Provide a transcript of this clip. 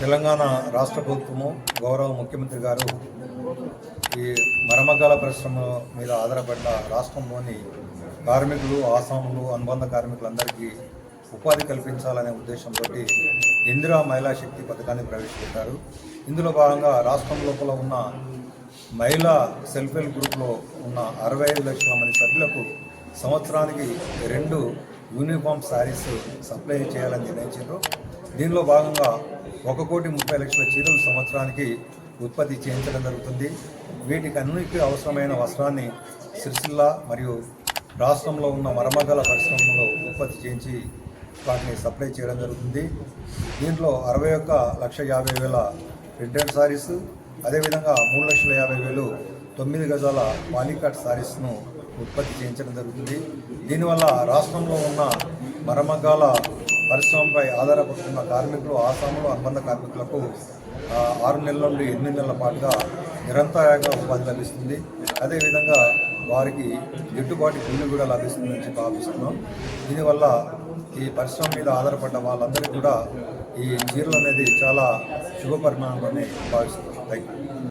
తెలంగాణ రాష్ట్ర ప్రభుత్వము గౌరవ ముఖ్యమంత్రి గారు ఈ మరమగ్గాల పరిశ్రమ మీద ఆధారపడ్డ రాష్ట్రంలోని కార్మికులు, ఆసాములు, అనుబంధ కార్మికులందరికీ ఉపాధి కల్పించాలనే ఉద్దేశంతో ఇందిరా మహిళా శక్తి పథకాన్ని ప్రవేశపెట్టారు. ఇందులో భాగంగా రాష్ట్రం లోపల ఉన్న మహిళా సెల్ఫ్ హెల్ప్ గ్రూప్లో ఉన్న 65 లక్షల మంది సభ్యులకు సంవత్సరానికి 2 యూనిఫామ్ శారీస్ సప్లై చేయాలని నిర్ణయించారు. దీనిలో భాగంగా 1,30,00,000 చీరలు సంవత్సరానికి ఉత్పత్తి చేయించడం జరుగుతుంది. వీటికి అన్నిటికీ అవసరమైన వస్త్రాన్ని సిరిసిల్ల మరియు రాష్ట్రంలో ఉన్న మరమగ్గాల పరిశ్రమలో ఉత్పత్తి చేయించి వాటిని సప్లై చేయడం జరుగుతుంది. దీంట్లో 61,50,000 ప్రింటెడ్ శారీస్, అదేవిధంగా 3,50,000 9 గజాల పాలీకట్ శారీస్ను ఉత్పత్తి చేయించడం జరుగుతుంది. దీనివల్ల రాష్ట్రంలో ఉన్న మరమగ్గాల పరిశ్రమపై ఆధారపడుతున్న కార్మికులు, ఆసాములు, అనుబంధ కార్మికులకు 6 నెలల నుండి 8 నెలల పాటుగా నిరంతరంగా ఉపాధి లభిస్తుంది. అదేవిధంగా వారికి గిట్టుబాటు బిల్లు కూడా లభిస్తుందని చెప్పి భావిస్తున్నాం. దీనివల్ల ఈ పరిశ్రమ మీద ఆధారపడ్డ వాళ్ళందరికీ కూడా ఈ చీరలు అనేది చాలా శుభ పరిమాణంలోనే భావిస్తున్నాం. Thank you.